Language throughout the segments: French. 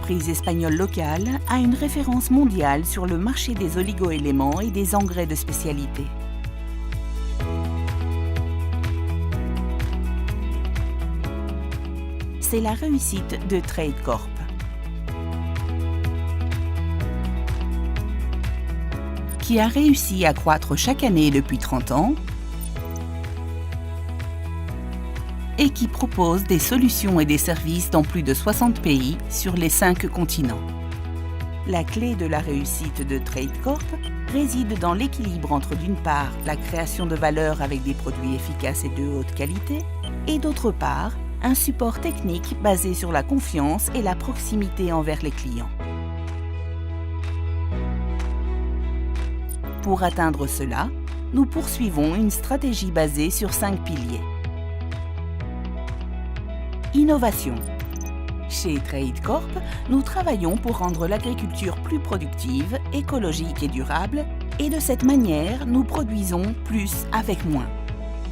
entreprise espagnole locale a une référence mondiale sur le marché des oligo-éléments et des engrais de spécialité. C'est la réussite de TradeCorp. Qui a réussi à croître chaque année depuis 30 ans et qui propose des solutions et des services dans plus de 60 pays sur les 5 continents. La clé de la réussite de TradeCorp réside dans l'équilibre entre d'une part la création de valeur avec des produits efficaces et de haute qualité et d'autre part un support technique basé sur la confiance et la proximité envers les clients. Pour atteindre cela, nous poursuivons une stratégie basée sur 5 piliers. Innovation. Chez TradeCorp, nous travaillons pour rendre l'agriculture plus productive, écologique et durable, et de cette manière, nous produisons plus avec moins.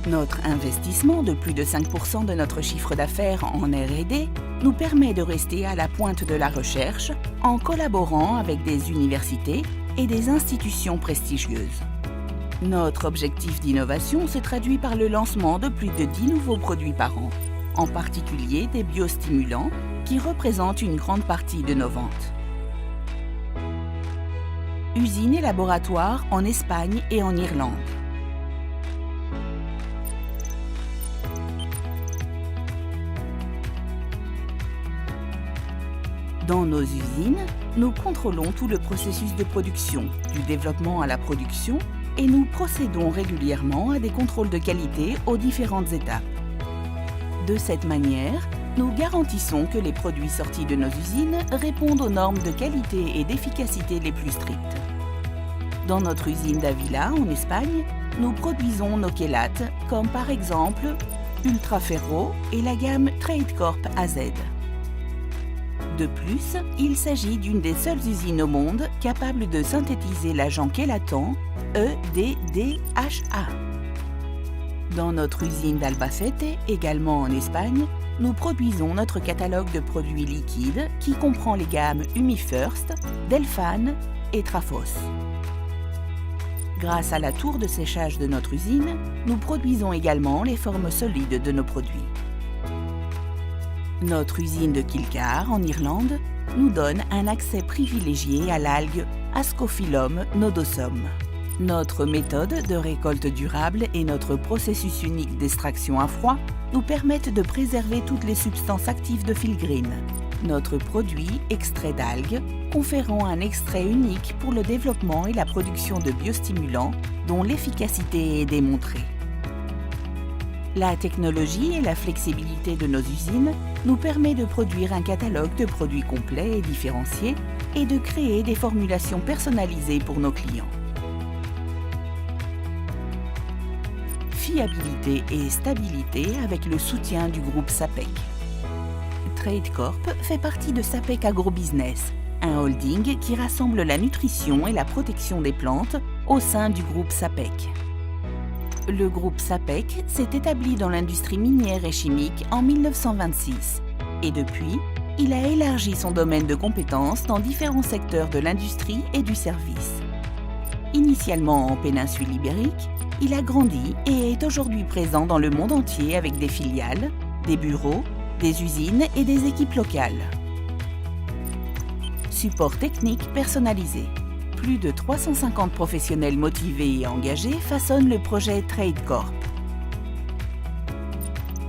Notre investissement de plus de 5% de notre chiffre d'affaires en R&D nous permet de rester à la pointe de la recherche en collaborant avec des universités et des institutions prestigieuses. Notre objectif d'innovation se traduit par le lancement de plus de 10 nouveaux produits par an, en particulier des biostimulants qui représentent une grande partie de nos ventes. Usines et laboratoires en Espagne et en Irlande. Dans nos usines, nous contrôlons tout le processus de production, du développement à la production, et nous procédons régulièrement à des contrôles de qualité aux différentes étapes. De cette manière, nous garantissons que les produits sortis de nos usines répondent aux normes de qualité et d'efficacité les plus strictes. Dans notre usine d'Avila, en Espagne, nous produisons nos chélates, comme par exemple Ultraferro et la gamme TradeCorp AZ. De plus, il s'agit d'une des seules usines au monde capable de synthétiser l'agent chélatant EDDHA. Dans notre usine d'Albacete, également en Espagne, nous produisons notre catalogue de produits liquides qui comprend les gammes Humifirst, Delphan et Trafos. Grâce à la tour de séchage de notre usine, nous produisons également les formes solides de nos produits. Notre usine de Kilcar, en Irlande, nous donne un accès privilégié à l'algue Ascophyllum nodosum. Notre méthode de récolte durable et notre processus unique d'extraction à froid nous permettent de préserver toutes les substances actives de filigrane. Notre produit, extrait d'algues, conférant un extrait unique pour le développement et la production de biostimulants dont l'efficacité est démontrée. La technologie et la flexibilité de nos usines nous permet de produire un catalogue de produits complets et différenciés et de créer des formulations personnalisées pour nos clients. Fiabilité et stabilité avec le soutien du groupe SAPEC. TradeCorp fait partie de SAPEC Agrobusiness, un holding qui rassemble la nutrition et la protection des plantes au sein du groupe SAPEC. Le groupe SAPEC s'est établi dans l'industrie minière et chimique en 1926 et depuis, il a élargi son domaine de compétences dans différents secteurs de l'industrie et du service. Initialement en péninsule ibérique, il a grandi et est aujourd'hui présent dans le monde entier avec des filiales, des bureaux, des usines et des équipes locales. Support technique personnalisé. Plus de 350 professionnels motivés et engagés façonnent le projet TradeCorp.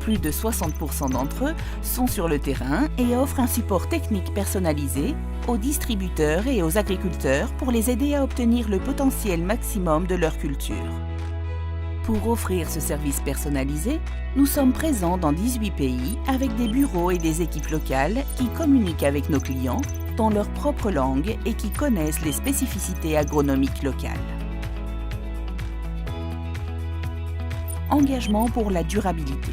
Plus de 60% d'entre eux sont sur le terrain et offrent un support technique personnalisé aux distributeurs et aux agriculteurs pour les aider à obtenir le potentiel maximum de leur culture. Pour offrir ce service personnalisé, nous sommes présents dans 18 pays avec des bureaux et des équipes locales qui communiquent avec nos clients dans leur propre langue et qui connaissent les spécificités agronomiques locales. Engagement pour la durabilité.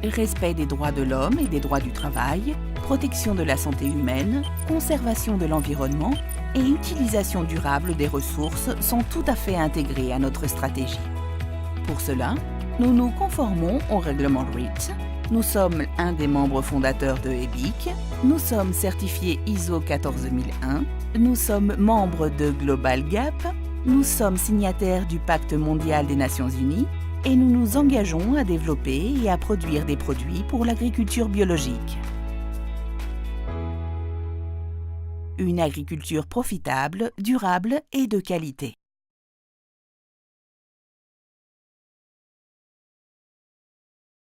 Respect des droits de l'homme et des droits du travail, protection de la santé humaine, conservation de l'environnement et utilisation durable des ressources sont tout à fait intégrés à notre stratégie. Pour cela, nous nous conformons au règlement REACH, Nous sommes un des membres fondateurs de EBIC. Nous sommes certifiés ISO 14001. Nous sommes membres de Global Gap. Nous sommes signataires du Pacte mondial des Nations Unies et nous nous engageons à développer et à produire des produits pour l'agriculture biologique. Une agriculture profitable, durable et de qualité.